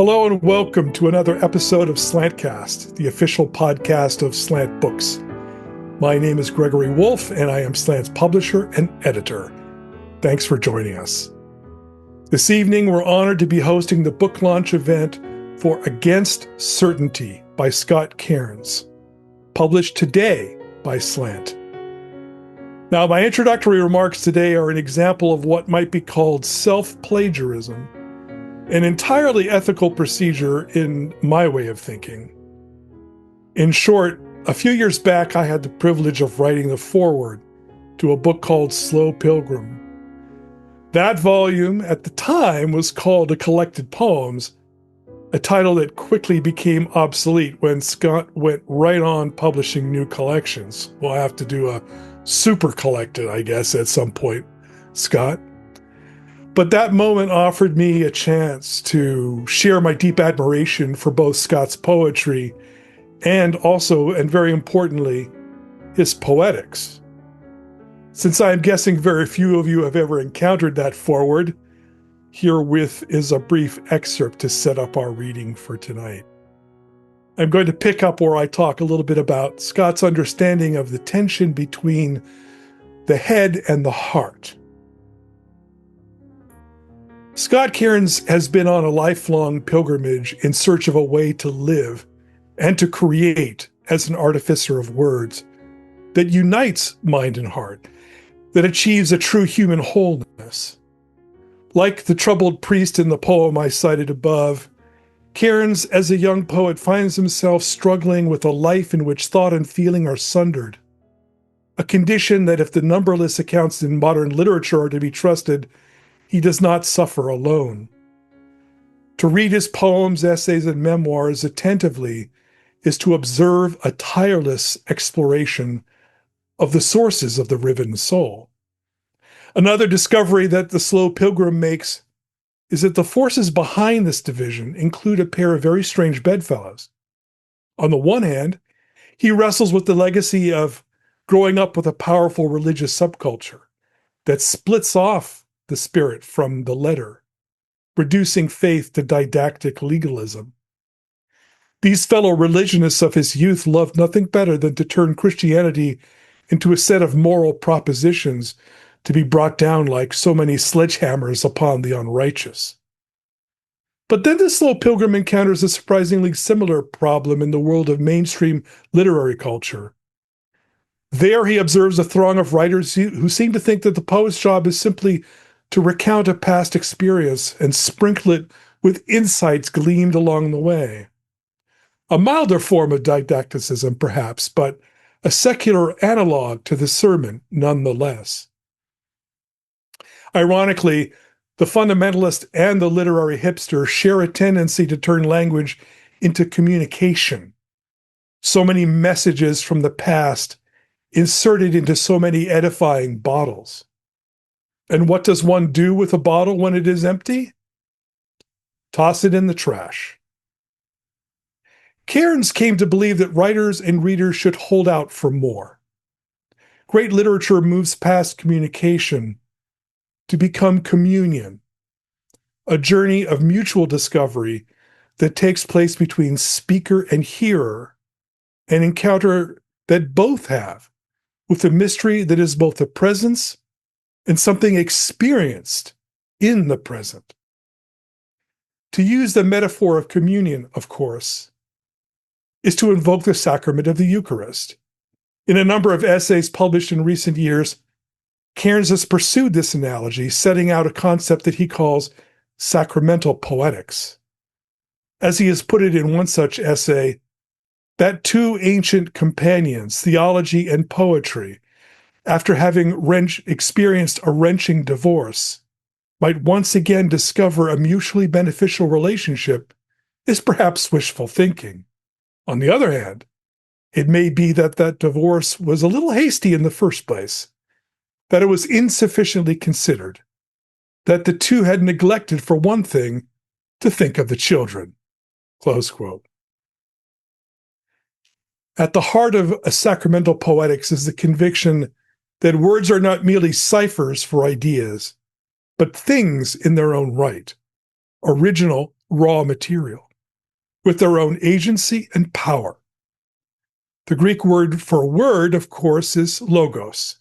Hello and welcome to another episode of SlantCast, the official podcast of Slant Books. My name is Gregory Wolfe, and I am Slant's publisher and editor. Thanks for joining us. This evening, we're honored to be hosting the book launch event for Against Certainty by Scott Cairns, published today by Slant. Now, my introductory remarks today are an example of what might be called self-plagiarism, an entirely ethical procedure in my way of thinking. In short, a few years back, I had the privilege of writing the foreword to a book called Slow Pilgrim. That volume, at the time, was called A Collected Poems, a title that quickly became obsolete when Scott went right on publishing new collections. We'll have to do a super collected, I guess, at some point, Scott. But that moment offered me a chance to share my deep admiration for both Scott's poetry and also, and very importantly, his poetics. Since I'm guessing very few of you have ever encountered that foreword, herewith is a brief excerpt to set up our reading for tonight. I'm going to pick up where I talk a little bit about Scott's understanding of the tension between the head and the heart. Scott Cairns has been on a lifelong pilgrimage in search of a way to live and to create as an artificer of words that unites mind and heart, that achieves a true human wholeness. Like the troubled priest in the poem I cited above, Cairns, as a young poet, finds himself struggling with a life in which thought and feeling are sundered, a condition that, if the numberless accounts in modern literature are to be trusted, he does not suffer alone. To read his poems, essays, and memoirs attentively is to observe a tireless exploration of the sources of the riven soul. Another discovery that the Slow Pilgrim makes is that the forces behind this division include a pair of very strange bedfellows. On the one hand, he wrestles with the legacy of growing up with a powerful religious subculture that splits off the spirit from the letter, reducing faith to didactic legalism. These fellow religionists of his youth loved nothing better than to turn Christianity into a set of moral propositions to be brought down like so many sledgehammers upon the unrighteous. But then the Slow Pilgrim encounters a surprisingly similar problem in the world of mainstream literary culture. There he observes a throng of writers who seem to think that the poet's job is simply to recount a past experience and sprinkle it with insights gleaned along the way. A milder form of didacticism, perhaps, but a secular analog to the sermon nonetheless. Ironically, the fundamentalist and the literary hipster share a tendency to turn language into communication. So many messages from the past inserted into so many edifying bottles. And what does one do with a bottle when it is empty? Toss it in the trash. Cairns came to believe that writers and readers should hold out for more. Great literature moves past communication to become communion, a journey of mutual discovery that takes place between speaker and hearer, an encounter that both have with a mystery that is both a presence and something experienced in the present. To use the metaphor of communion, of course, is to invoke the sacrament of the Eucharist. In a number of essays published in recent years, Cairns has pursued this analogy, setting out a concept that he calls sacramental poetics. As he has put it in one such essay, that two ancient companions, theology and poetry, after having experienced a wrenching divorce, might once again discover a mutually beneficial relationship is perhaps wishful thinking. On the other hand, it may be that that divorce was a little hasty in the first place, that it was insufficiently considered, that the two had neglected, for one thing, to think of the children. Close quote. At the heart of a sacramental poetics is the conviction that words are not merely ciphers for ideas, but things in their own right, original, raw material, with their own agency and power. The Greek word for word, of course, is logos,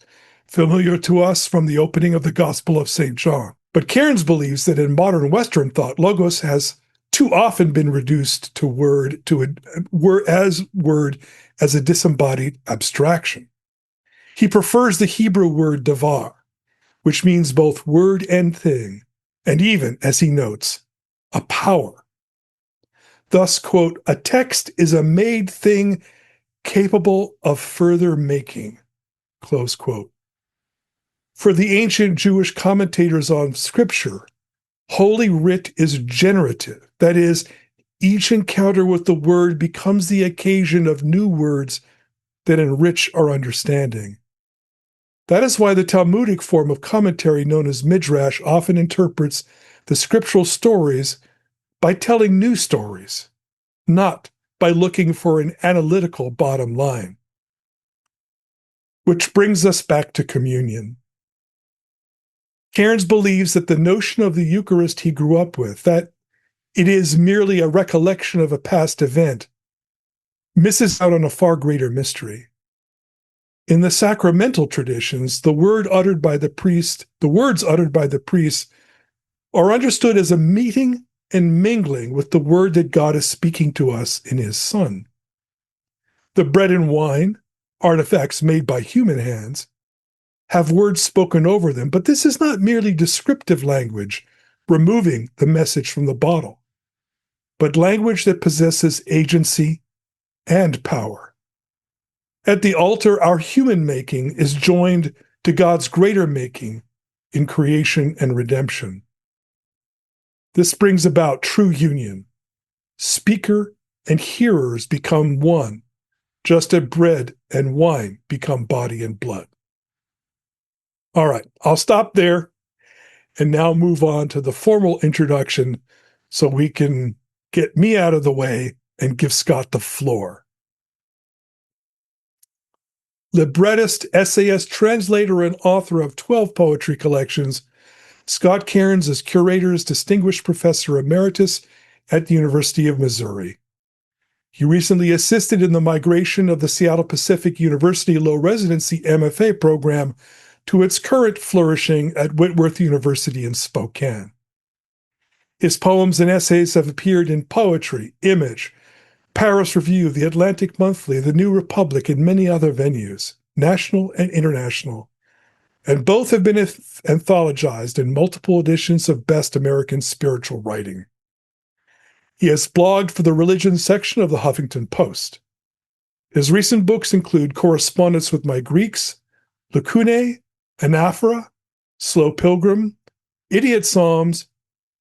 familiar to us from the opening of the Gospel of St. John. But Cairns believes that in modern Western thought, logos has too often been reduced to word as a disembodied abstraction. He prefers the Hebrew word davar, which means both word and thing, and even, as he notes, a power. Thus, quote, a text is a made thing capable of further making, close quote. For the ancient Jewish commentators on Scripture, Holy Writ is generative. That is, each encounter with the Word becomes the occasion of new words that enrich our understanding. That is why the Talmudic form of commentary known as Midrash often interprets the scriptural stories by telling new stories, not by looking for an analytical bottom line. Which brings us back to communion. Cairns believes that the notion of the Eucharist he grew up with, that it is merely a recollection of a past event, misses out on a far greater mystery. In the sacramental traditions, the words uttered by the priest are understood as a meeting and mingling with the word that God is speaking to us in his Son. The bread and wine, artifacts made by human hands, have words spoken over them, but this is not merely descriptive language, removing the message from the bottle, but language that possesses agency and power. At the altar, our human making is joined to God's greater making in creation and redemption. This brings about true union. Speaker and hearers become one, just as bread and wine become body and blood. All right, I'll stop there and now move on to the formal introduction so we can get me out of the way and give Scott the floor. Librettist, essayist, translator, and author of 12 poetry collections, Scott Cairns is Curator's Distinguished Professor Emeritus at the University of Missouri. He recently assisted in the migration of the Seattle Pacific University Low Residency MFA program to its current flourishing at Whitworth University in Spokane. His poems and essays have appeared in Poetry, Image, Paris Review, The Atlantic Monthly, The New Republic, and many other venues, national and international, and both have been anthologized in multiple editions of Best American Spiritual Writing. He has blogged for the religion section of the Huffington Post. His recent books include Correspondence with My Greeks, Lacunae, Anaphora, Slow Pilgrim, Idiot Psalms,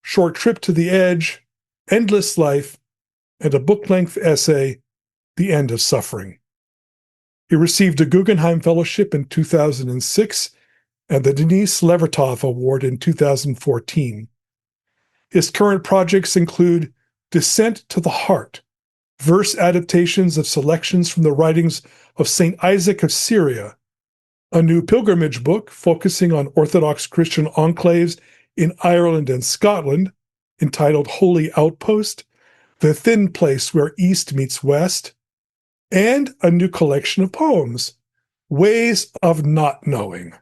Short Trip to the Edge, Endless Life, and a book-length essay, The End of Suffering. He received a Guggenheim Fellowship in 2006 and the Denise Levertov Award in 2014. His current projects include Descent to the Heart, verse adaptations of selections from the writings of St. Isaac of Syria, a new pilgrimage book focusing on Orthodox Christian enclaves in Ireland and Scotland, entitled Holy Outpost, The Thin Place Where East Meets West, and a new collection of poems, Ways of Not Knowing.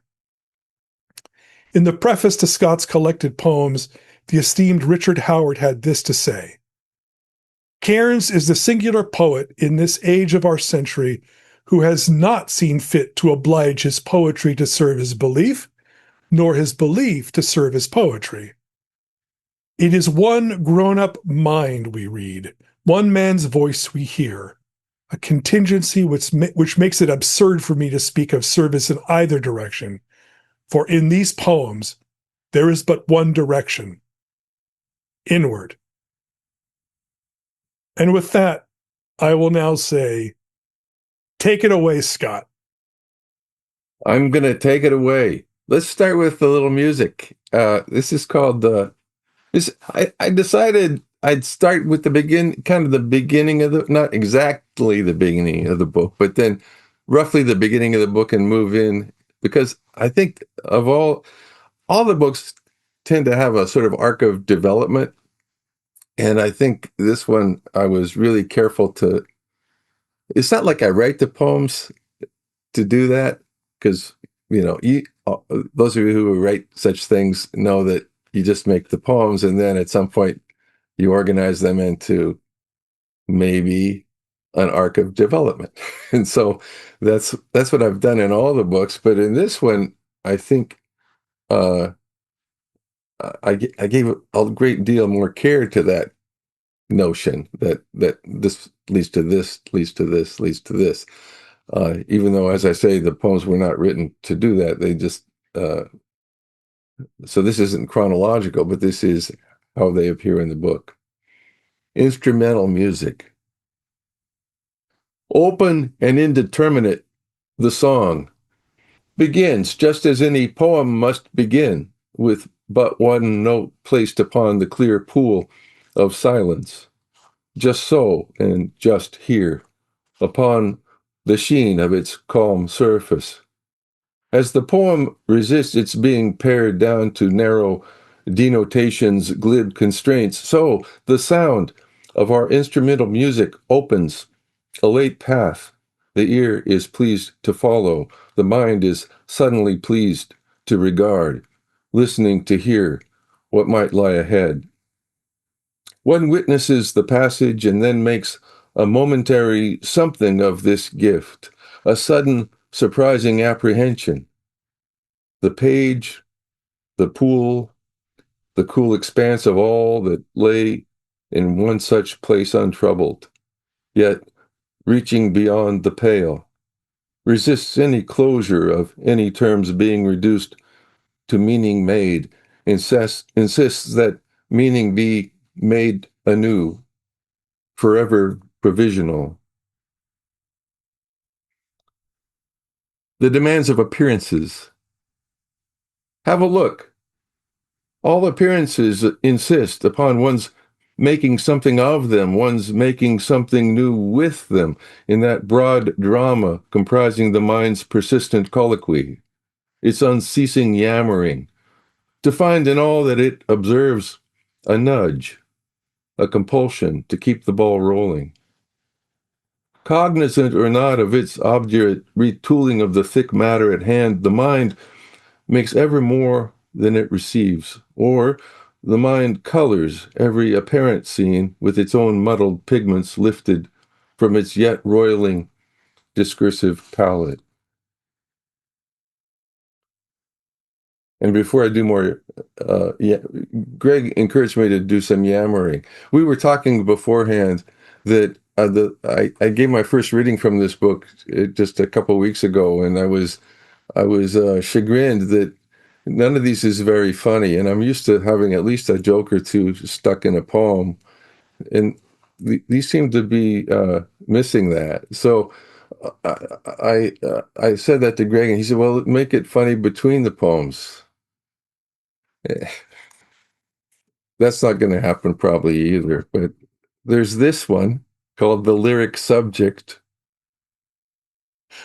In the preface to Scott's collected poems, the esteemed Richard Howard had this to say: Cairns is the singular poet in this age of our century who has not seen fit to oblige his poetry to serve his belief, nor his belief to serve his poetry. It is one grown-up mind we read, one man's voice we hear, a contingency which makes it absurd for me to speak of service in either direction, for in these poems there is but one direction, inward. And with that, I will now say, take it away, Scott. I'm going to take it away. Let's start with the little music. This is called I decided I'd start with the beginning of not exactly the beginning of the book, but then roughly the beginning of the book and move in, because I think of all the books tend to have a sort of arc of development. And I think this one, I was really careful to, it's not like I write the poems to do that, because, those of you who write such things know that you just make the poems and then at some point you organize them into maybe an arc of development. And so that's what I've done in all the books. But in this one, I think uh, I gave a great deal more care to that notion that this leads to this, leads to this, leads to this. Even though, as I say, the poems were not written to do that. They just, so this isn't chronological, but this is how they appear in the book. Instrumental music. Open and indeterminate, the song begins just as any poem must begin, with but one note placed upon the clear pool of silence. Just so, and just here, upon the sheen of its calm surface. As the poem resists its being pared down to narrow denotations, glib constraints, so the sound of our instrumental music opens a late path. The ear is pleased to follow, the mind is suddenly pleased to regard, listening to hear what might lie ahead. One witnesses the passage and then makes a momentary something of this gift, a sudden surprising apprehension. The page, the pool, the cool expanse of all that lay in one such place untroubled, yet reaching beyond the pale, resists any closure of any terms being reduced to meaning made, insists that meaning be made anew, forever provisional. The demands of appearances. Have a look. All appearances insist upon one's making something of them, one's making something new with them, in that broad drama comprising the mind's persistent colloquy, its unceasing yammering, to find in all that it observes a nudge, a compulsion to keep the ball rolling. Cognizant or not of its obdurate retooling of the thick matter at hand, the mind makes ever more than it receives, or the mind colors every apparent scene with its own muddled pigments lifted from its yet roiling discursive palette. And before I do more, Greg encouraged me to do some yammering. We were talking beforehand that I gave my first reading from this book just a couple of weeks ago, and I was chagrined that none of these is very funny, and I'm used to having at least a joke or two stuck in a poem, and these seem to be missing that. So I said that to Greg, and he said, "Well, make it funny between the poems." That's not going to happen probably either, but there's this one called The Lyric Subject.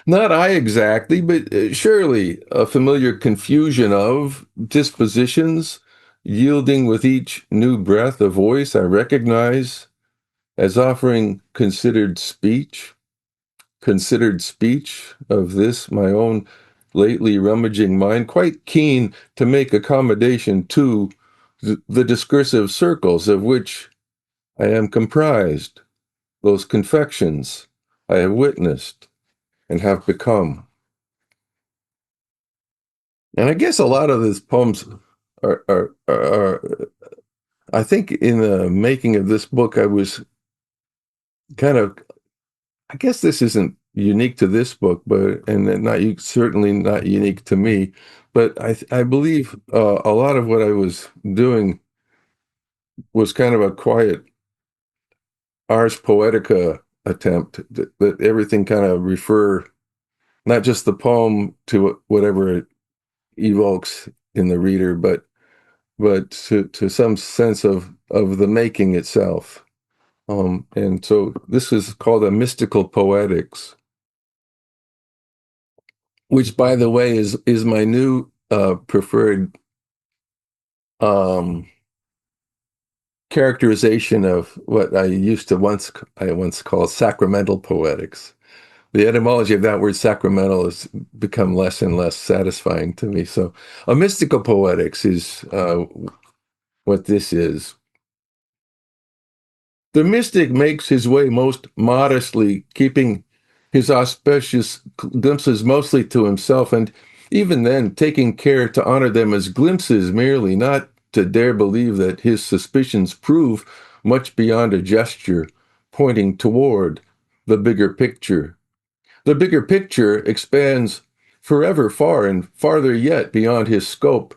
Not I exactly, but surely a familiar confusion of dispositions, yielding with each new breath a voice I recognize as offering considered speech of this, my own lately rummaging mind, quite keen to make accommodation to the discursive circles of which I am comprised, those confections I have witnessed and have become. And I guess a lot of these poems are I think in the making of this book, I was kind of, I guess this isn't unique to this book, but, and not, certainly not unique to me, but I believe a lot of what I was doing was kind of a quiet ars poetica attempt that everything kind of refer, not just the poem to whatever it evokes in the reader, but to some sense of the making itself. And so this is called a mystical poetics, which, by the way, is my new preferred characterization of what I once call sacramental poetics. The etymology of that word sacramental has become less and less satisfying to me. So, a mystical poetics is what this is. The mystic makes his way most modestly, keeping his auspicious glimpses mostly to himself, and even then taking care to honor them as glimpses merely, not to dare believe that his suspicions prove much beyond a gesture pointing toward the bigger picture. The bigger picture expands forever far and farther yet beyond his scope,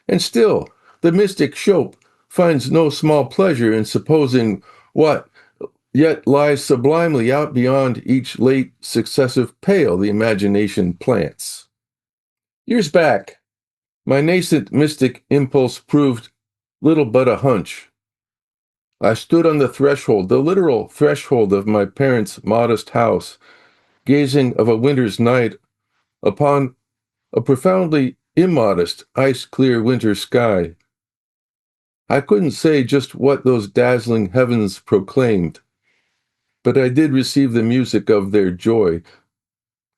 and still the mystic Shope finds no small pleasure in supposing what yet lies sublimely out beyond each late successive pale the imagination plants. Years back, my nascent mystic impulse proved little but a hunch. I stood on the threshold, the literal threshold of my parents' modest house, gazing of a winter's night upon a profoundly immodest, ice-clear winter sky. I couldn't say just what those dazzling heavens proclaimed, but I did receive the music of their joy.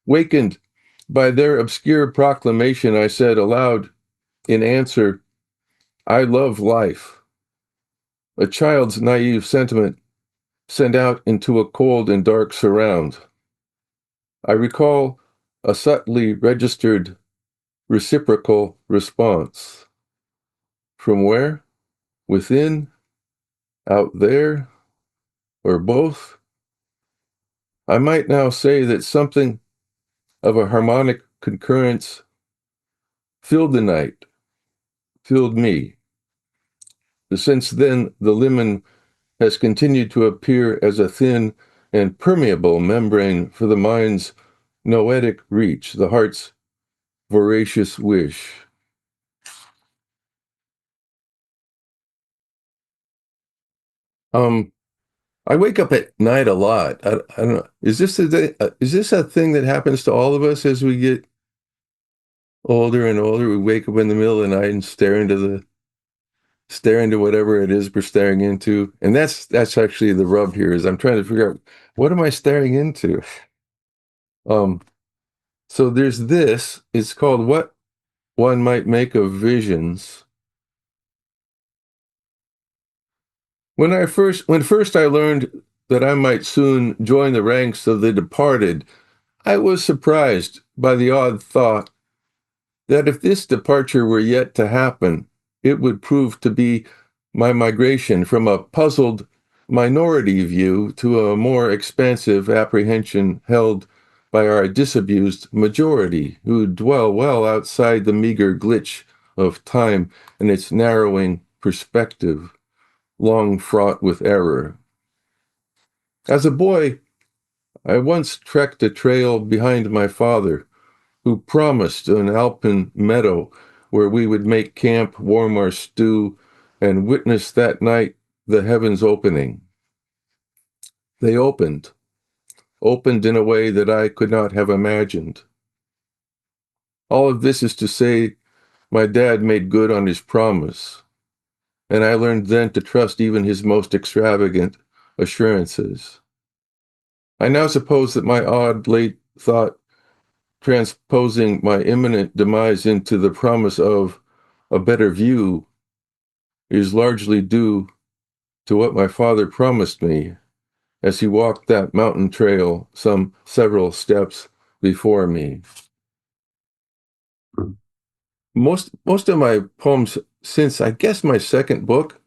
Wakened by their obscure proclamation, I said aloud in answer, I love life. A child's naive sentiment sent out into a cold and dark surround. I recall a subtly registered reciprocal response. From where? Within? Out there? Or both? I might now say that something of a harmonic concurrence filled the night, filled me. Since then, the limen has continued to appear as a thin and permeable membrane for the mind's noetic reach, the heart's voracious wish. Um, I wake up at night a lot. I don't know. Is this a thing that happens to all of us as we get older and older? We wake up in the middle of the night and stare into whatever it is we're staring into. And that's actually the rub here is I'm trying to figure out what am I staring into? Um, so there's this. It's called What One Might Make of Visions. When first I learned that I might soon join the ranks of the departed, I was surprised by the odd thought that if this departure were yet to happen, it would prove to be my migration from a puzzled minority view to a more expansive apprehension held by our disabused majority, who dwell well outside the meager glitch of time and its narrowing perspective, long fraught with error. As a boy, I once trekked a trail behind my father, who promised an alpine meadow where we would make camp, warm our stew, and witness that night the heavens opening. They opened in a way that I could not have imagined. All of this is to say, my dad made good on his promise, and I learned then to trust even his most extravagant assurances. I now suppose that my odd late thought transposing my imminent demise into the promise of a better view is largely due to what my father promised me as he walked that mountain trail some several steps before me. Most of my poems since I guess my second book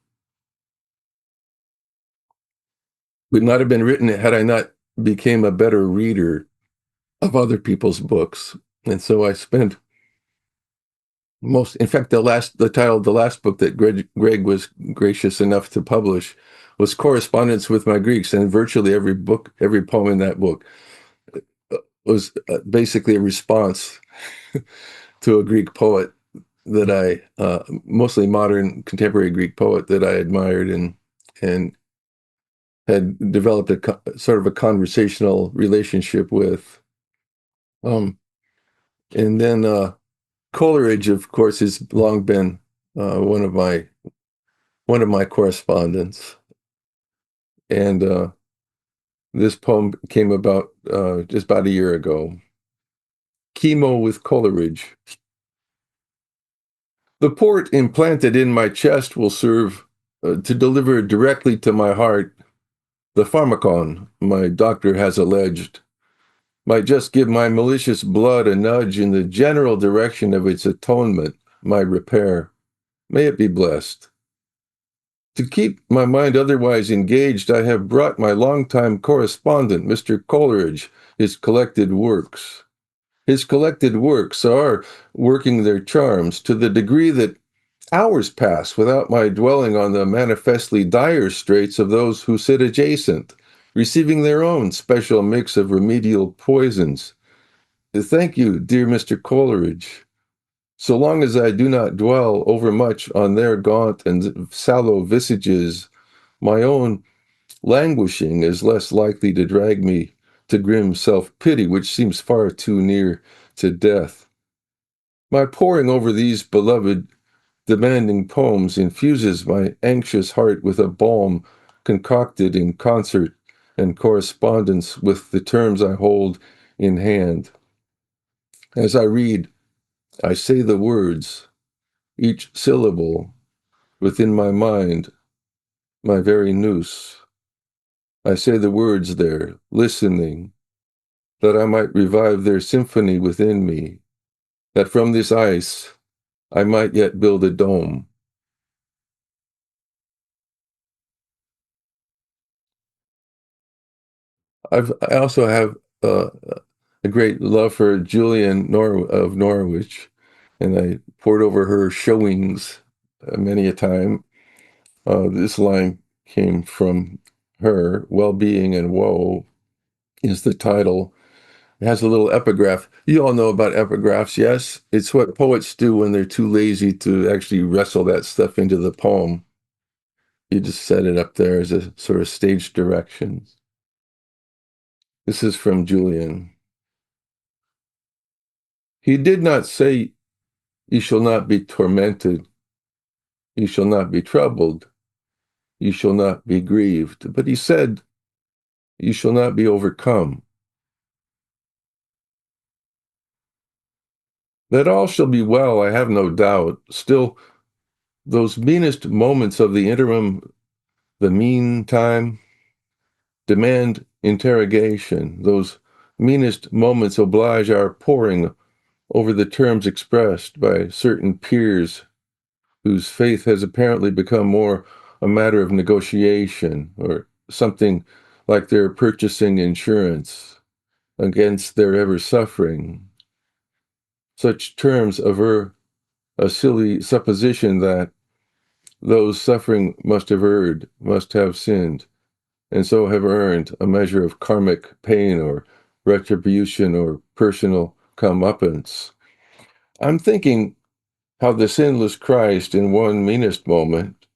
would not have been written had I not became a better reader of other people's books. And so I spent in fact, the title of the last book that Greg was gracious enough to publish was Correspondence with My Greeks, and virtually every poem in that book was basically a response to a Greek poet that mostly modern contemporary Greek poet that I admired and had developed sort of a conversational relationship with. Um, and then Coleridge, of course, has long been one of my one of my correspondents. And this poem came about just about a year ago. Chemo with Coleridge. The port implanted in my chest will serve to deliver directly to my heart the pharmacon my doctor has alleged might just give my malicious blood a nudge in the general direction of its atonement, my repair. May it be blessed. To keep my mind otherwise engaged, I have brought my longtime correspondent, Mr. Coleridge, his collected works. His collected works are working their charms to the degree that hours pass without my dwelling on the manifestly dire straits of those who sit adjacent, receiving their own special mix of remedial poisons. Thank you, dear Mr. Coleridge. So long as I do not dwell overmuch on their gaunt and sallow visages, my own languishing is less likely to drag me to grim self-pity, which seems far too near to death. My poring over these beloved, demanding poems infuses my anxious heart with a balm concocted in concert and correspondence with the terms I hold in hand. As I read, I say the words, each syllable, within my mind, my very noose. I say the words there, listening, that I might revive their symphony within me, that from this ice I might yet build a dome. I also have a great love for Julian of Norwich, and I pored over her showings many a time. This line came from her, Well-Being and Woe is the title. It has a little epigraph. You all know about epigraphs, yes? It's what poets do when they're too lazy to actually wrestle that stuff into the poem. You just set it up there as a sort of stage direction. This is from Julian. He did not say, "You shall not be tormented, you shall not be troubled, you shall not be grieved," but he said, "You shall not be overcome." That all shall be well, I have no doubt. Still, those meanest moments of the interim, the meantime, demand interrogation. Those meanest moments oblige our poring over the terms expressed by certain peers whose faith has apparently become more a matter of negotiation or something like they're purchasing insurance against their ever suffering. Such terms aver a silly supposition that those suffering must have erred, must have sinned, and so have earned a measure of karmic pain or retribution or personal comeuppance. I'm thinking how the sinless Christ, in one meanest moment,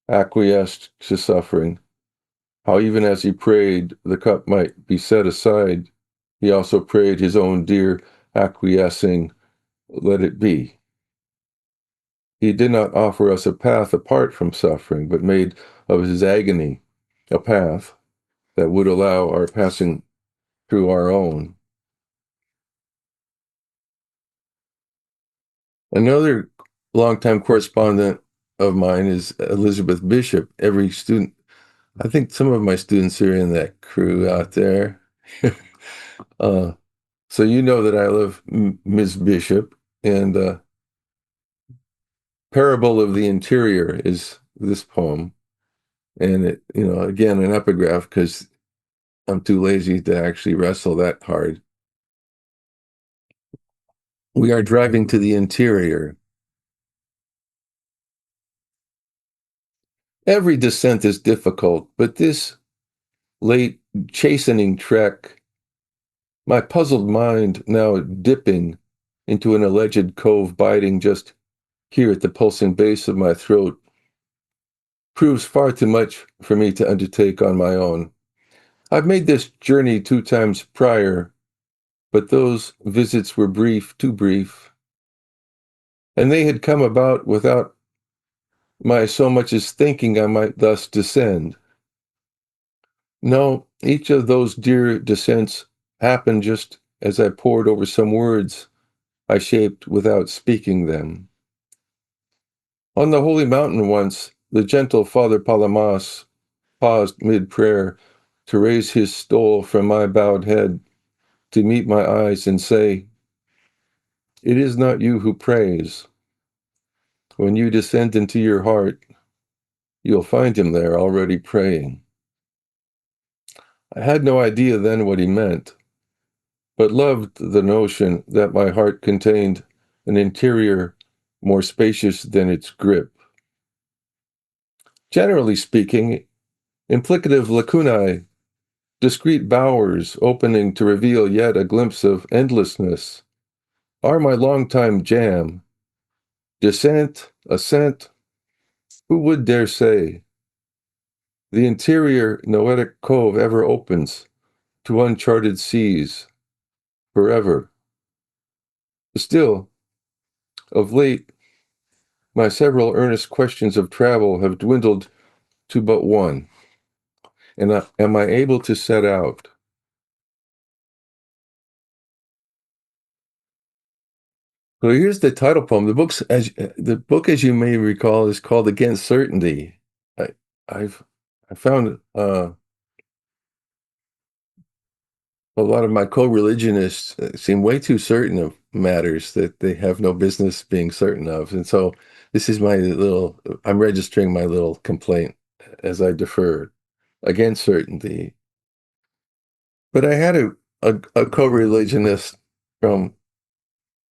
acquiesced to suffering, how even as he prayed the cup might be set aside, he also prayed his own dear acquiescing, let it be. He did not offer us a path apart from suffering, but made of his agony a path that would allow our passing through our own. Another longtime correspondent of mine is Elizabeth Bishop. Every student, I think some of my students are in that crew out there. uh, so you know that I love Ms. Bishop, and Parable of the Interior is this poem. And it, again, an epigraph because I'm too lazy to actually wrestle that hard. We are driving to the interior. Every descent is difficult, but this late chastening trek, my puzzled mind now dipping into an alleged cove biting just here at the pulsing base of my throat, proves far too much for me to undertake on my own. I've made this journey 2 times prior, but those visits were brief, too brief, and they had come about without my so much as thinking I might thus descend. No, each of those dear descents happened just as I pored over some words I shaped without speaking them. On the holy mountain once, the gentle Father Palamas paused mid-prayer to raise his stole from my bowed head, to meet my eyes and say, "It is not you who prays. When you descend into your heart, you'll find him there already praying." I had no idea then what he meant, but loved the notion that my heart contained an interior more spacious than its grip. Generally speaking, implicative lacunae, discrete bowers opening to reveal yet a glimpse of endlessness, are my longtime jam. Descent, ascent, who would dare say? The interior noetic cove ever opens to uncharted seas, forever. Still, of late, my several earnest questions of travel have dwindled to but one. And am I able to set out? So here's the title poem. The book, as you may recall, is called "Against Certainty." I, I've I found a lot of my co-religionists seem way too certain of matters that they have no business being certain of, and so this is my little. I'm registering my little complaint as I defer against certainty. But I had a co-religionist from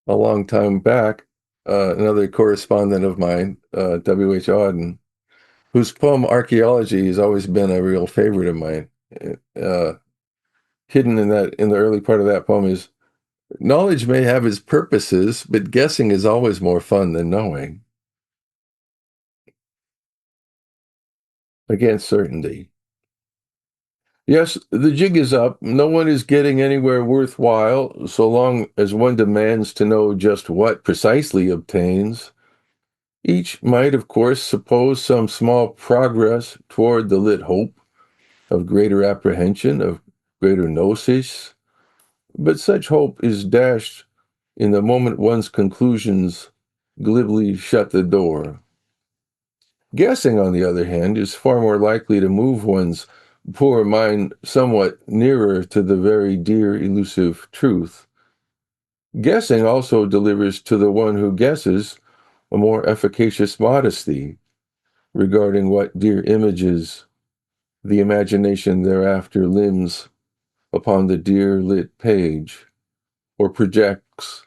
a long time back, another correspondent of mine, W.H. Auden, whose poem "Archaeology" has always been a real favorite of mine. Uh, Hidden in the early part of that poem is, knowledge may have its purposes, but guessing is always more fun than knowing. Against certainty. Yes, the jig is up. No one is getting anywhere worthwhile so long as one demands to know just what precisely obtains. Each might, of course, suppose some small progress toward the lit hope of greater apprehension, of greater gnosis, but such hope is dashed in the moment one's conclusions glibly shut the door. Guessing, on the other hand, is far more likely to move one's poor mind somewhat nearer to the very dear elusive truth. Guessing also delivers to the one who guesses a more efficacious modesty regarding what dear images the imagination thereafter limns upon the dear lit page, or projects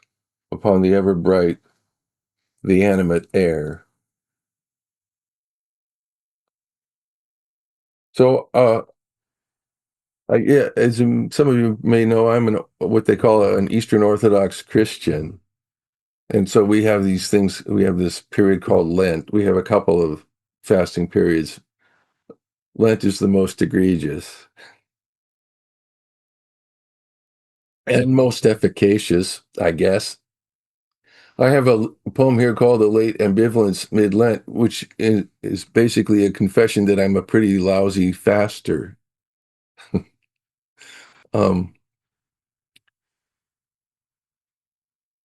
upon the ever bright, the animate air. So, yeah, as some of you may know, I'm what they call an Eastern Orthodox Christian. And so we have these things, we have this period called Lent. We have a couple of fasting periods. Lent is the most egregious and most efficacious, I guess. I have a poem here called "The Late Ambivalence Mid-Lent," which is basically a confession that I'm a pretty lousy faster. Um,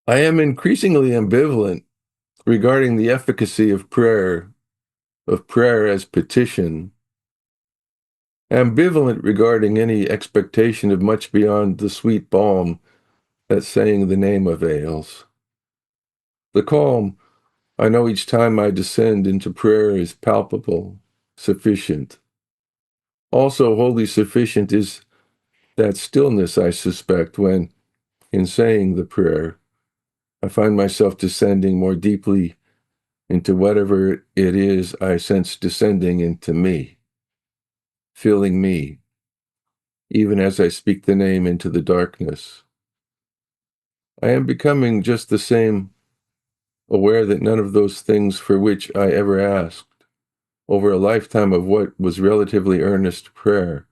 I am increasingly ambivalent regarding the efficacy of prayer as petition, ambivalent regarding any expectation of much beyond the sweet balm that saying the name avails. The calm I know each time I descend into prayer is palpable, sufficient. Also wholly sufficient is that stillness I suspect when, in saying the prayer, I find myself descending more deeply into whatever it is I sense descending into me, filling me, even as I speak the name into the darkness. I am becoming just the same, aware that none of those things for which I ever asked, over a lifetime of what was relatively earnest prayer,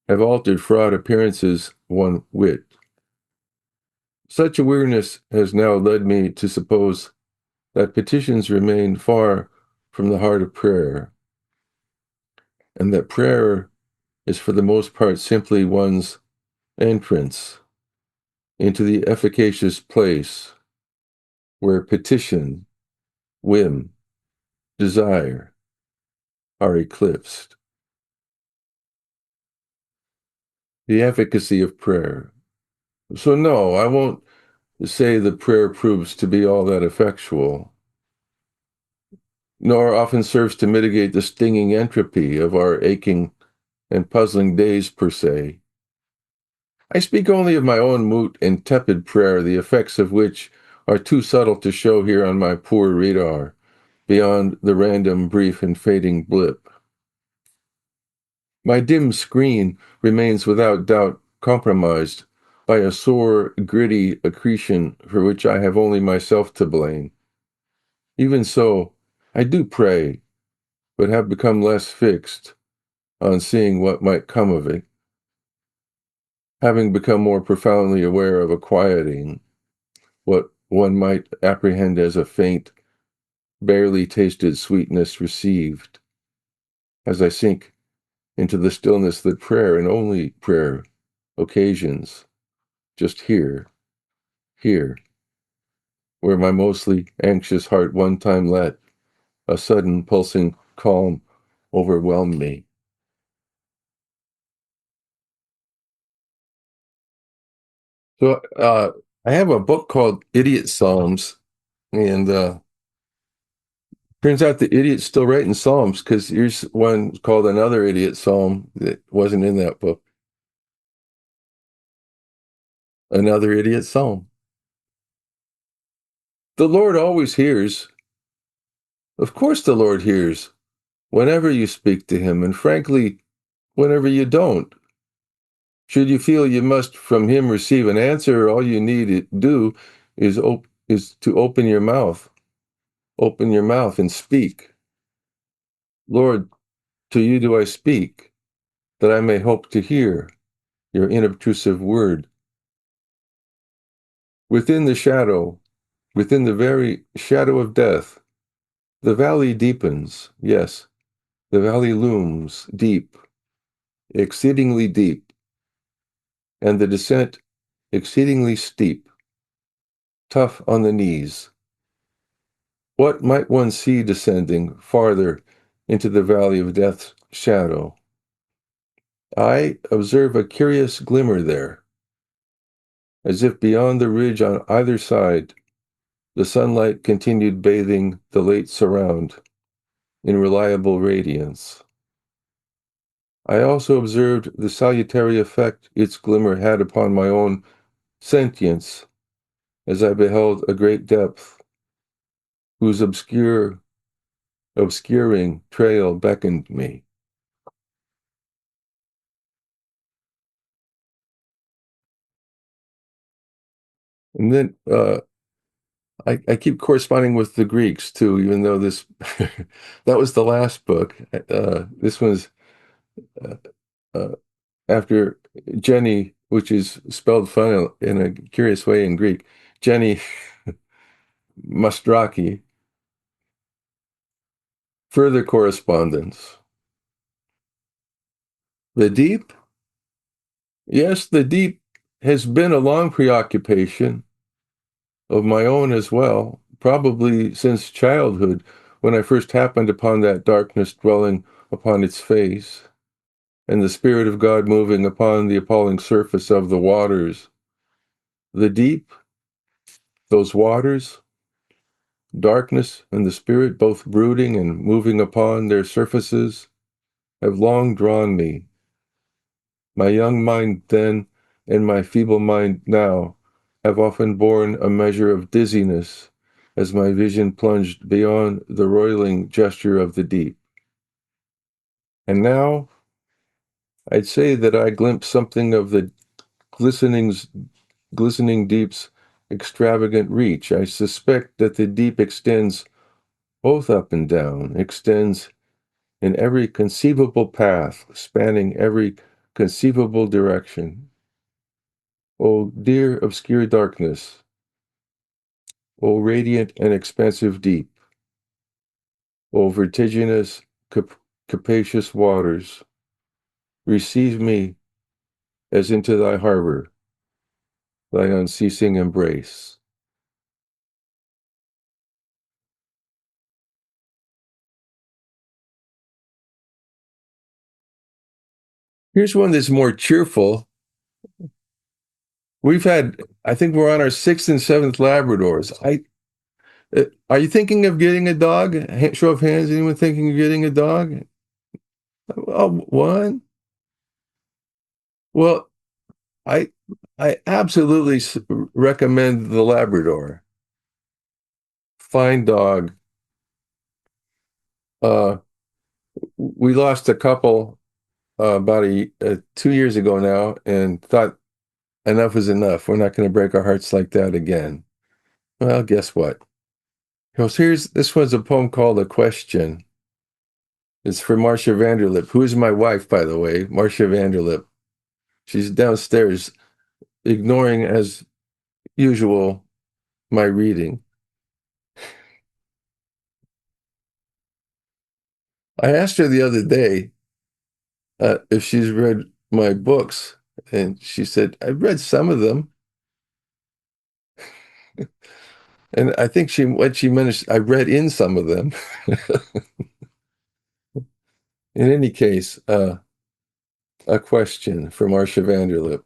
have altered fraught appearances one whit. Such awareness has now led me to suppose that petitions remain far from the heart of prayer, and that prayer is for the most part simply one's entrance into the efficacious place where petition, whim, desire are eclipsed. The efficacy of prayer. So no, I won't say that prayer proves to be all that effectual, nor often serves to mitigate the stinging entropy of our aching and puzzling days per se. I speak only of my own moot and tepid prayer, the effects of which are too subtle to show here on my poor radar, beyond the random, brief, and fading blip. My dim screen remains without doubt compromised by a sore, gritty accretion for which I have only myself to blame. Even so, I do pray, but have become less fixed on seeing what might come of it, having become more profoundly aware of a quieting, what one might apprehend as a faint, barely tasted sweetness received, as I sink into the stillness that prayer and only prayer occasions, just here, where my mostly anxious heart one time let a sudden pulsing calm overwhelm me. So I have a book called Idiot Psalms, and turns out the idiot's still writing psalms, because here's one called Another Idiot Psalm that wasn't in that book. Another Idiot Psalm. The Lord always hears. Of course the Lord hears whenever you speak to him, and frankly, whenever you don't. Should you feel you must from him receive an answer, all you need to do is to open your mouth. Open your mouth and speak. Lord, to you do I speak, that I may hope to hear your inobtrusive word. Within the shadow, within the very shadow of death, the valley deepens, yes, the valley looms deep, exceedingly deep, and the descent exceedingly steep, tough on the knees. What might one see descending farther into the valley of death's shadow? I observe a curious glimmer there, as if beyond the ridge on either side, the sunlight continued bathing the late surround in reliable radiance. I also observed the salutary effect its glimmer had upon my own sentience as I beheld a great depth, whose obscuring trail beckoned me. And then I keep corresponding with the Greeks too, even though this that was the last book. This one's uh, uh, after Jenny, which is spelled fun in a curious way in Greek. Jenny Mastraki. Further correspondence. The deep? Yes, the deep has been a long preoccupation of my own as well, probably since childhood, when I first happened upon that darkness dwelling upon its face, and the Spirit of God moving upon the appalling surface of the waters. The deep, those waters, darkness and the Spirit both brooding and moving upon their surfaces, have long drawn me. My young mind then, and my feeble mind now, have often borne a measure of dizziness as my vision plunged beyond the roiling gesture of the deep. And now, I'd say that I glimpse something of the glistening deep's extravagant reach. I suspect that the deep extends both up and down, extends in every conceivable path, spanning every conceivable direction. O dear obscure darkness, O radiant and expansive deep, O vertiginous, capacious waters, receive me as into thy harbor, thy unceasing embrace. Here's one that's more cheerful. I think we're on our sixth and seventh Labradors. Are you thinking of getting a dog? Show of hands, anyone thinking of getting a dog? Oh, one? Well, I I absolutely recommend the Labrador. Fine dog. Uh, we lost a couple about 2 years ago now, and thought enough is enough. We're not going to break our hearts like that again. Well, guess what? This one's a poem called A Question. It's for Marcia Vanderlip, who is my wife, by the way, Marcia Vanderlip. She's downstairs, ignoring as usual my reading. I asked her the other day if she's read my books, and she said, I've read some of them. And I think what she meant is I read in some of them. In any case, a question for Marcia Vanderlip.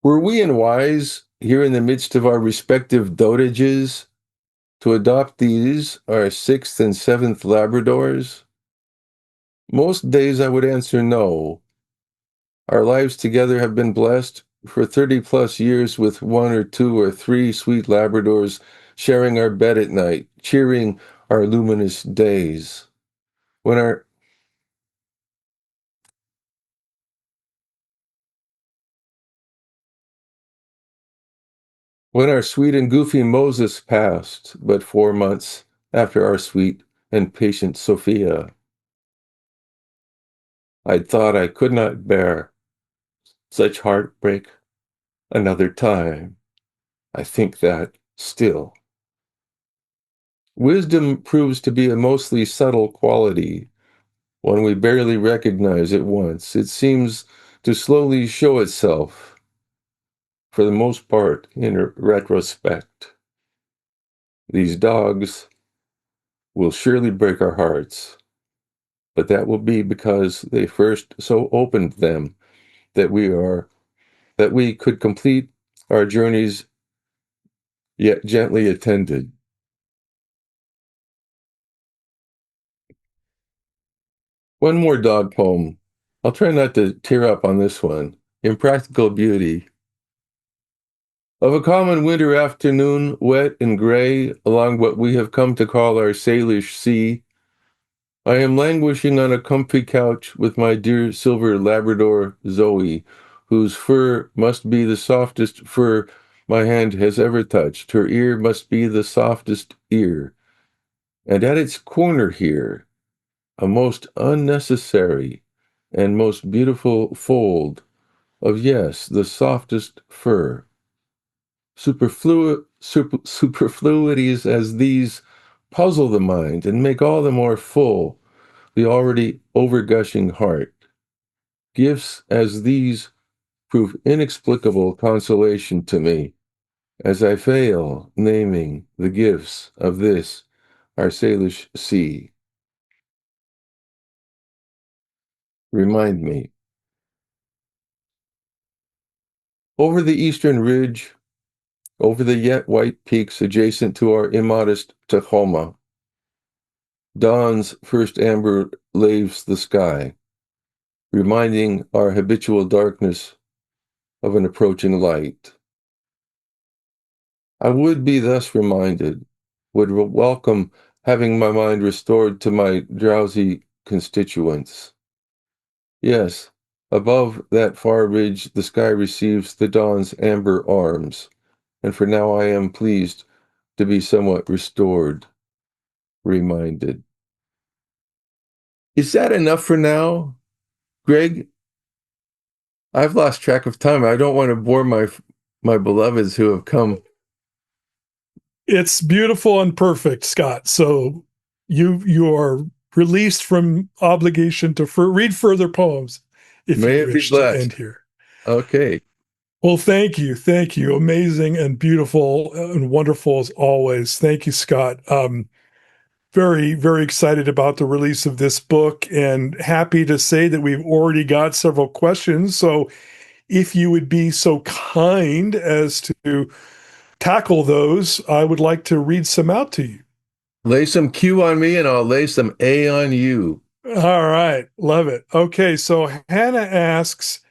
Were we unwise here in the midst of our respective dotages to adopt these, our sixth and seventh Labradors? Most days I would answer no. Our lives together have been blessed for 30 plus years with one or two or three sweet Labradors sharing our bed at night, cheering our luminous days. When our sweet and goofy Moses passed, but 4 months after our sweet and patient Sophia, I thought I could not bear such heartbreak another time. I think that still. Wisdom proves to be a mostly subtle quality, one we barely recognize at once. It seems to slowly show itself, for the most part, in retrospect. These dogs will surely break our hearts, but that will be because they first so opened them that we could complete our journeys yet gently attended. One more dog poem. I'll try not to tear up on this one. Impractical Beauty. Of a common winter afternoon, wet and gray, along what we have come to call our Salish Sea, I am languishing on a comfy couch with my dear silver Labrador Zoe, whose fur must be the softest fur my hand has ever touched. Her ear must be the softest ear. And at its corner here, a most unnecessary and most beautiful fold of, yes, the softest fur. Superfluities as these puzzle the mind and make all the more full the already overgushing heart. Gifts as these prove inexplicable consolation to me, as I fail naming the gifts of this our Salish sea. Remind me. Over the eastern ridge, over the yet white peaks adjacent to our immodest Tacoma, dawn's first amber laves the sky, reminding our habitual darkness of an approaching light. I would be thus reminded, would welcome having my mind restored to my drowsy constituents. Yes, above that far ridge the sky receives the dawn's amber arms, and for now I am pleased to be somewhat restored, reminded. Is that enough for now, Greg? I've lost track of time. I don't want to bore my beloveds who have come. It's beautiful and perfect, Scott. So you are released from obligation to read further poems if you May it be wish to end blessed. here. Okay. Well, thank you. Thank you. Amazing and beautiful and wonderful as always. Thank you, Scott. Very, very excited about the release of this book and happy to say that we've already got several questions. So if you would be so kind as to tackle those, I would like to read some out to you. Lay some Q on me and I'll lay some A on you. All right. Love it. Okay. So Hannah asks,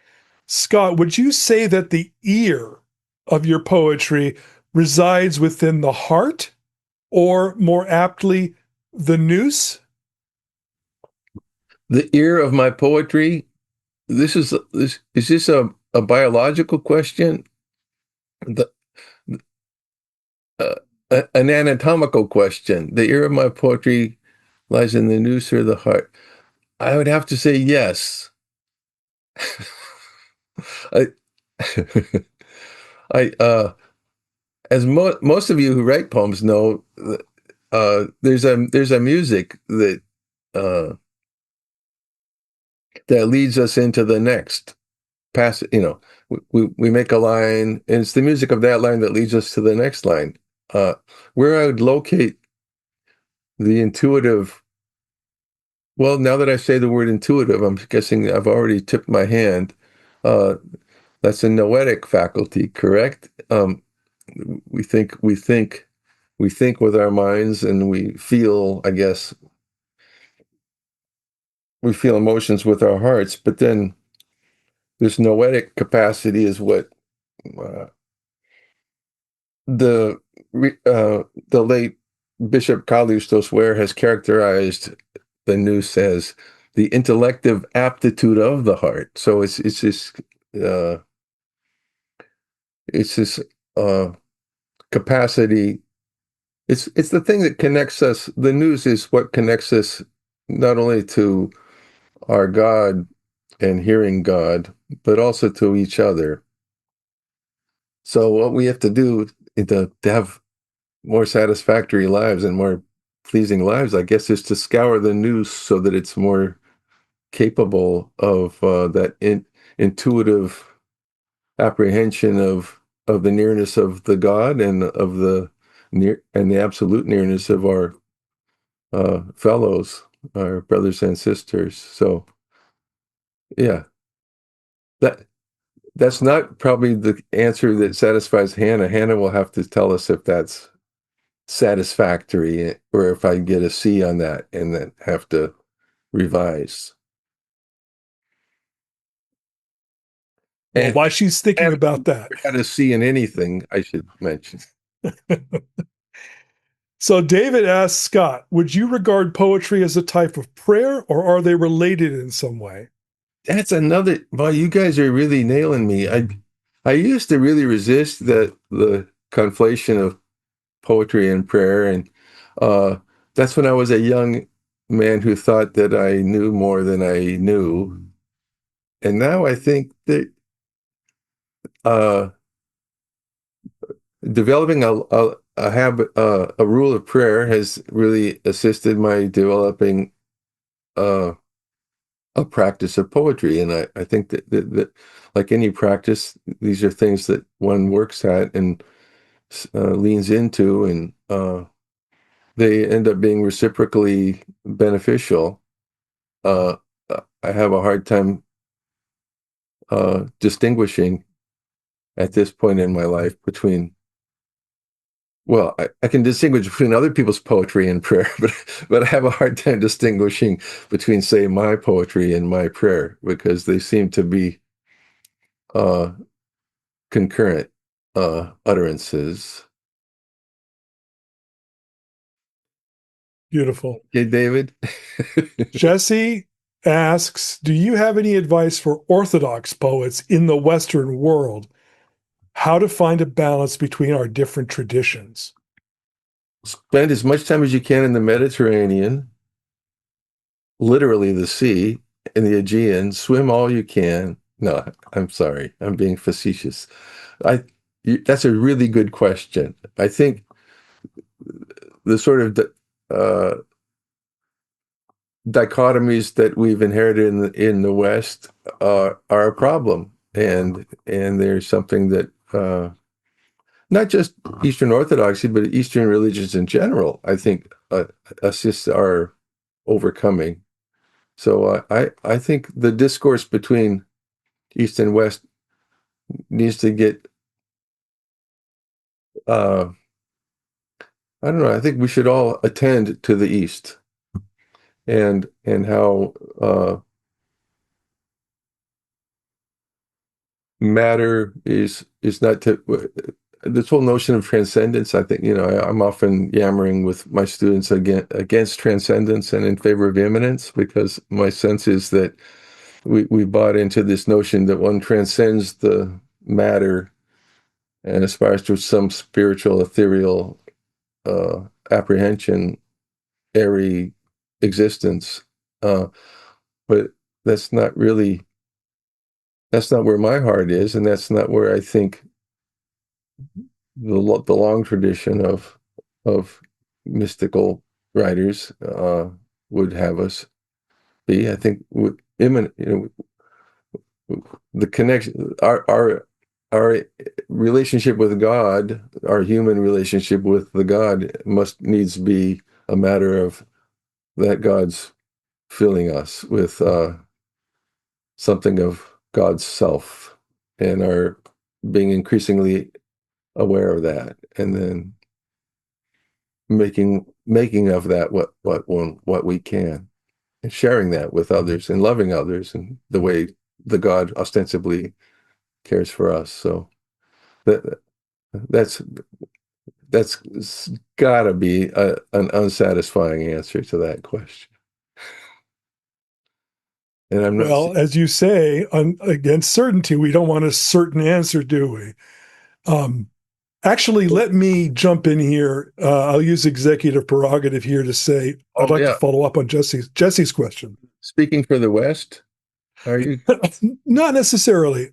Scott, would you say that the ear of your poetry resides within the heart or more aptly, the noose? The ear of my poetry. Is this a biological question? The, uh, an anatomical question. The ear of my poetry lies in the noose or the heart. I would have to say yes. I, I as most of you who write poems know, there's a music uh, that leads us into the next pass. We make a line, and it's the music of that line that leads us to the next line. Where I would locate the intuitive. Well, now that I say the word intuitive, I'm guessing I've already tipped my hand. Uh, that's a noetic faculty, correct? We think, we think, we think with our minds, and we feel, I guess, we feel emotions with our hearts. But then this noetic capacity is what uh, the the late Bishop Kallistos Ware has characterized the nous as the intellective aptitude of the heart. So uh, it's this uh, capacity. It's the thing that connects us. The nous is what connects us not only to our God and hearing God, but also to each other. So what we have to do to have more satisfactory lives and more pleasing lives, I guess, is to scour the news so that it's more capable of that intuitive apprehension of the nearness of the God and of the near and the absolute nearness of our fellows, our brothers and sisters. So yeah, that that's not probably the answer that satisfies Hannah. Hannah will have to tell us if that's satisfactory or if I get a C on that and then have to revise. Well, And while she's thinking I about that. got a C in anything, I should mention. So David asks Scott, would you regard poetry as a type of prayer or are they related in some way? That's another. Well, you guys are really nailing me. I used to really resist the conflation of poetry and prayer, and uh, that's when I was a young man who thought that I knew more than I knew. And now I think that uh, developing a habit, a rule of prayer has really assisted my developing uh, a practice of poetry. And I think that like any practice, these are things that one works at and leans into, and they end up being reciprocally beneficial. Uh, I have a hard time distinguishing at this point in my life between, well, I can distinguish between other people's poetry and prayer, but I have a hard time distinguishing between, say, my poetry and my prayer because they seem to be uh, concurrent utterances. Beautiful. Okay, David. Jesse asks, do you have any advice for Orthodox poets in the Western world? How to find a balance between our different traditions? Spend as much time as you can in the Mediterranean, literally the sea, in the Aegean. Swim all you can. No, I'm sorry. I'm being facetious. That's a really good question. I think the sort of dichotomies that we've inherited in the West are a problem, and there's something that not just Eastern Orthodoxy, but Eastern religions in general, I think, assists our overcoming. So I think the discourse between East and West needs to get. I don't know. I think we should all attend to the East and how matter is not to this whole notion of transcendence. I think I'm often yammering with my students against transcendence and in favor of immanence, because my sense is that we bought into this notion that one transcends the matter and aspires to some spiritual, ethereal apprehension, airy existence. But that's not really, that's not where my heart is, and that's not where I think the long tradition of mystical writers would have us be. I think imminent, the connection, our relationship with God, our human relationship with the God needs to be a matter of that God's filling us with something of God's self, and are being increasingly aware of that, and then making of that what we can, and sharing that with others, and loving others in the way the God ostensibly cares for us. So that that's got to be an unsatisfying answer to that question. And I'm not. Well, as you say, against certainty, we don't want a certain answer, do we? Actually, let me jump in here. I'll use executive prerogative here to say I'd Oh like to yeah. follow up on Jesse's question. Speaking for the West, are you? Not necessarily.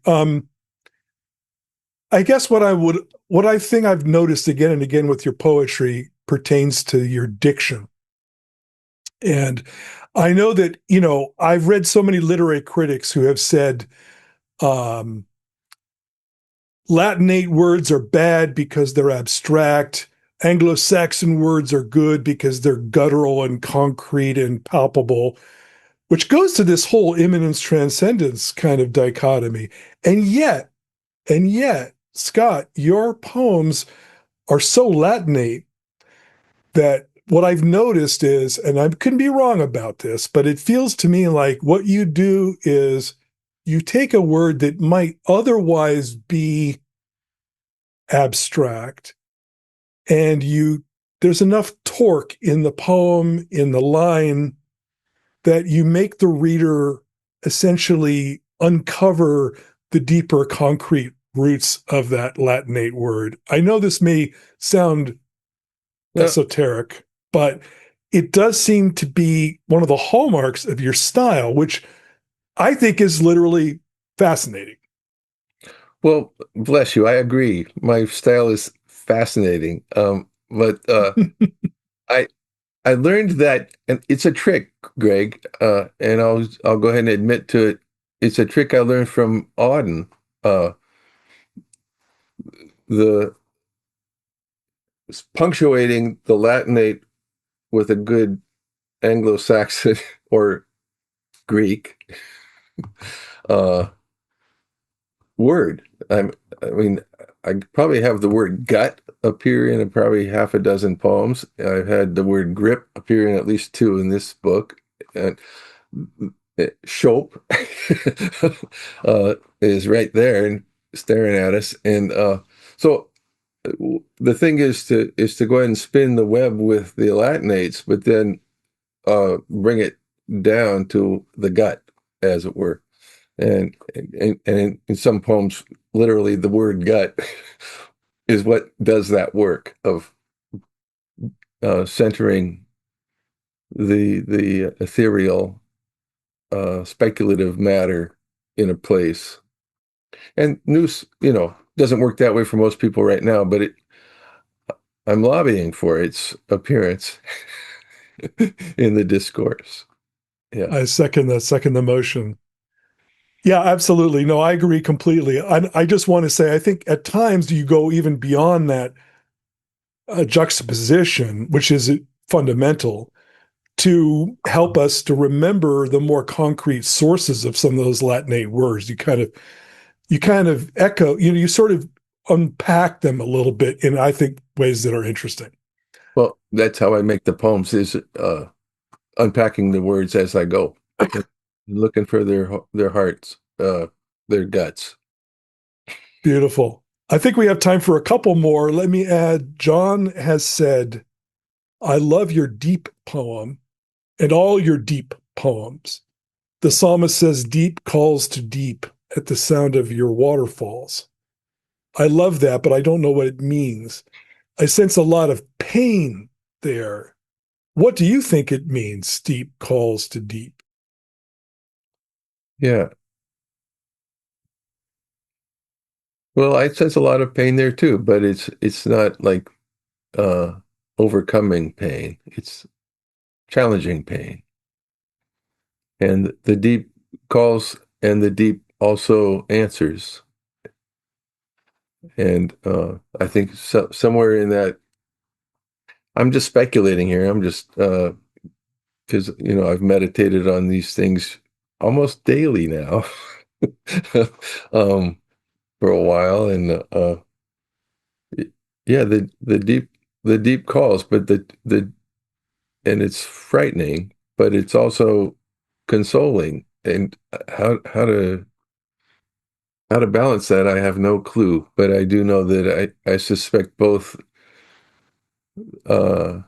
I guess what I think I've noticed again and again with your poetry pertains to your diction. And I know that, I've read so many literary critics who have said um, Latinate words are bad because they're abstract. Anglo-Saxon words are good because they're guttural and concrete and palpable, which goes to this whole immanence transcendence kind of dichotomy. And yet, Scott, your poems are so Latinate that what I've noticed is, and I could be wrong about this, but it feels to me like what you do is you take a word that might otherwise be abstract, and there's enough torque in the poem, in the line, that you make the reader essentially uncover the deeper concrete roots of that Latinate word. I know this may sound No. esoteric, but it does seem to be one of the hallmarks of your style, which I think is literally fascinating. Well, bless you. I agree. My style is fascinating. But I I learned that, and it's a trick, Greg. And I'll go ahead and admit to it. It's a trick I learned from Auden. Uh, the punctuating the Latinate with a good Anglo-Saxon or Greek uh, word. I mean, I probably have the word gut appear in probably half a dozen poems. I've had the word grip appear in at least two in this book. And Shope is right there and staring at us. And so the thing is to go ahead and spin the web with the Latinates, but then bring it down to the gut, as it were. And in some poems, literally the word gut is what does that work of centering the ethereal, speculative matter in a place. And Noose, doesn't work that way for most people right now, but I'm lobbying for its appearance in the discourse. Yeah. I second the motion. Yeah, absolutely. No, I agree completely. I just want to say, I think at times you go even beyond that juxtaposition, which is fundamental, to help us to remember the more concrete sources of some of those Latinate words. You kind of echo, you sort of unpack them a little bit in, I think, ways that are interesting. Well, that's how I make the poems is unpacking the words as I go, looking for their hearts, their guts. Beautiful. I think we have time for a couple more. Let me add, John has said, I love your deep poem and all your deep poems. The psalmist says, deep calls to deep at the sound of your waterfalls. I love that, but I don't know what it means. I sense a lot of pain there. What do you think it means, deep calls to deep? Yeah. Well, I sense a lot of pain there too, but it's not like uh overcoming pain. It's challenging pain. And the deep calls and the deep also answers. And I think somewhere in that, I'm just speculating here. I'm just because I've meditated on these things almost daily now, um, for a while, and yeah, the deep calls, but the and it's frightening, but it's also consoling. And how to balance that, I have no clue, but I do know that I suspect both uh,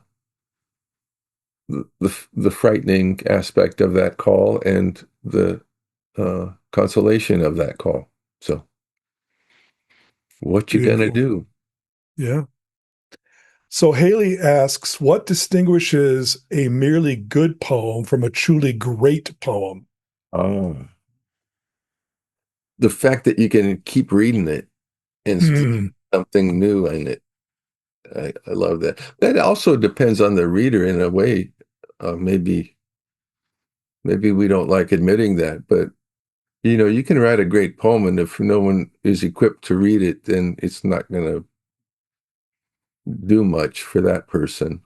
the frightening aspect of that call and the consolation of that call. So, what you gonna Beautiful. do? Yeah. So Haley asks, what distinguishes a merely good poem from a truly great poem? Oh, the fact that you can keep reading it and see Hmm. something new in it. I love that. That also depends on the reader in a way. Maybe we don't like admitting that, but you can write a great poem, and if no one is equipped to read it, then it's not going to do much for that person.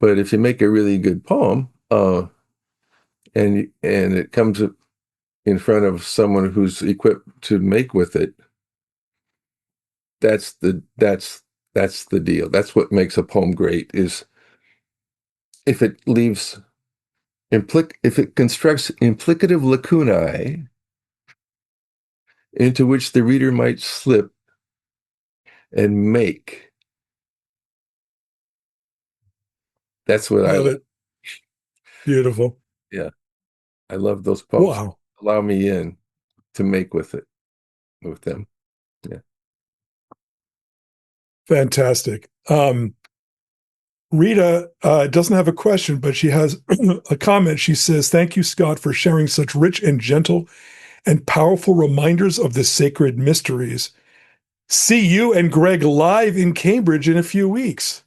But if you make a really good poem, and it comes in front of someone who's equipped to make with it, that's the deal. That's what makes a poem great, is if it leaves if it constructs implicative lacunae into which the reader might slip and make. That's what I Love love. it. Beautiful. Yeah, I love those poems. Wow. Allow me in to make with them. Yeah. Fantastic. Rita doesn't have a question, but she has a comment. She says, thank you, Scott, for sharing such rich and gentle and powerful reminders of the sacred mysteries. See you and Greg live in Cambridge in a few weeks.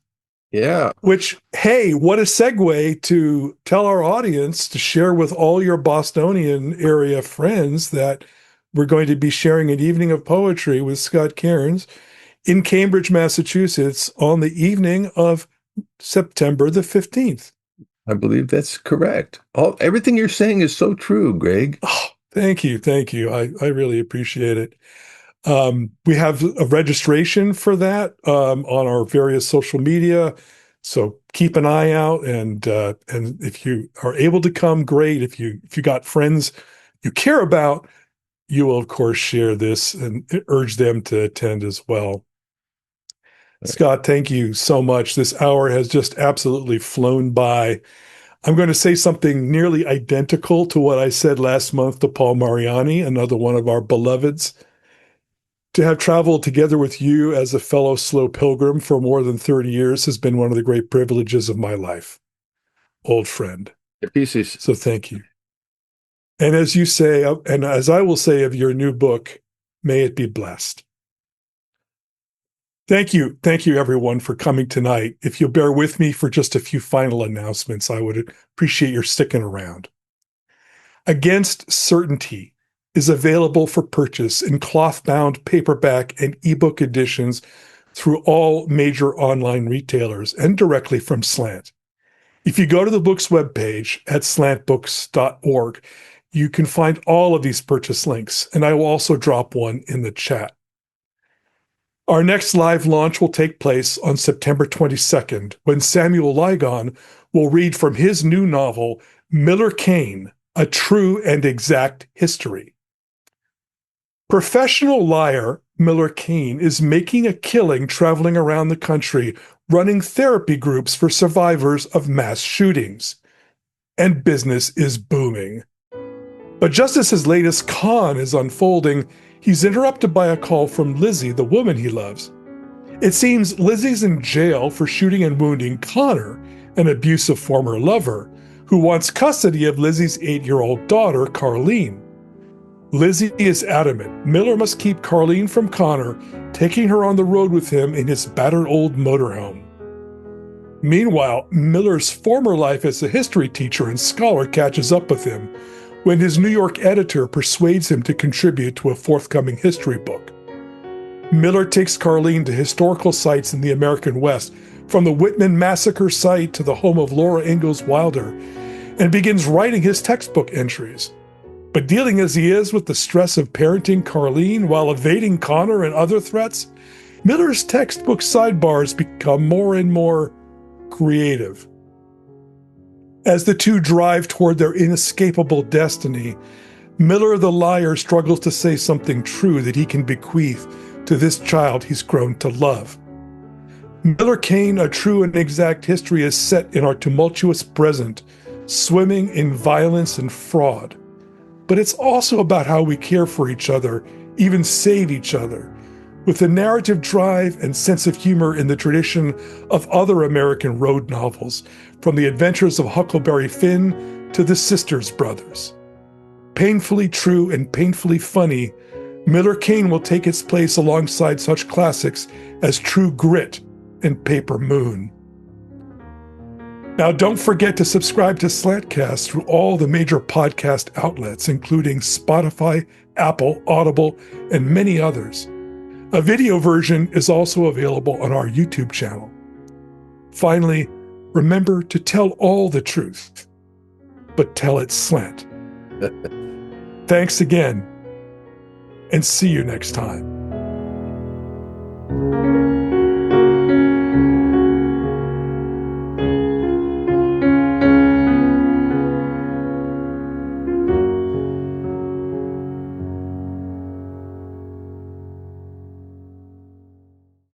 Yeah. Which, hey, what a segue to tell our audience to share with all your Bostonian area friends that we're going to be sharing an evening of poetry with Scott Cairns in Cambridge, Massachusetts on the evening of September the 15th. I believe that's correct. Everything you're saying is so true, Greg. Oh, thank you. Thank you. I really appreciate it. We have a registration for that on our various social media. So keep an eye out, and if you are able to come, great. If you got friends you care about, you will of course share this and urge them to attend as well. Scott, thank you so much. This hour has just absolutely flown by. I'm going to say something nearly identical to what I said last month to Paul Mariani, another one of our beloveds. To have traveled together with you as a fellow slow pilgrim for more than 30 years has been one of the great privileges of my life, old friend. The pieces. So thank you. And as you say, and as I will say of your new book, may it be blessed. Thank you. Thank you, everyone, for coming tonight. If you'll bear with me for just a few final announcements, I would appreciate your sticking around. Against Certainty is available for purchase in cloth-bound paperback and ebook editions through all major online retailers and directly from Slant. If you go to the book's webpage at slantbooks.org, you can find all of these purchase links, and I will also drop one in the chat. Our next live launch will take place on September 22nd, when Samuel Ligon will read from his new novel, Miller Cain, A True and Exact History. Professional liar Miller Cain is making a killing traveling around the country, running therapy groups for survivors of mass shootings. And business is booming. But just as his latest con is unfolding, he's interrupted by a call from Lizzie, the woman he loves. It seems Lizzie's in jail for shooting and wounding Connor, an abusive former lover, who wants custody of Lizzie's 8-year-old daughter, Carlene. Lizzie is adamant Miller must keep Carlene from Connor, taking her on the road with him in his battered old motorhome. Meanwhile, Miller's former life as a history teacher and scholar catches up with him when his New York editor persuades him to contribute to a forthcoming history book. Miller takes Carlene to historical sites in the American West, from the Whitman Massacre site to the home of Laura Ingalls Wilder, and begins writing his textbook entries. But dealing as he is with the stress of parenting Carlene while evading Connor and other threats, Miller's textbook sidebars become more and more creative. As the two drive toward their inescapable destiny, Miller the liar struggles to say something true that he can bequeath to this child he's grown to love. Miller Cain, A True and Exact History is set in our tumultuous present, swimming in violence and fraud. But it's also about how we care for each other, even save each other, with a narrative drive and sense of humor in the tradition of other American road novels, from The Adventures of Huckleberry Finn to The Sisters Brothers. Painfully true and painfully funny, Miller Cain will take its place alongside such classics as True Grit and Paper Moon. Now, don't forget to subscribe to SlantCast through all the major podcast outlets, including Spotify, Apple, Audible, and many others. A video version is also available on our YouTube channel. Finally, remember to tell all the truth, but tell it slant. Thanks again, and see you next time.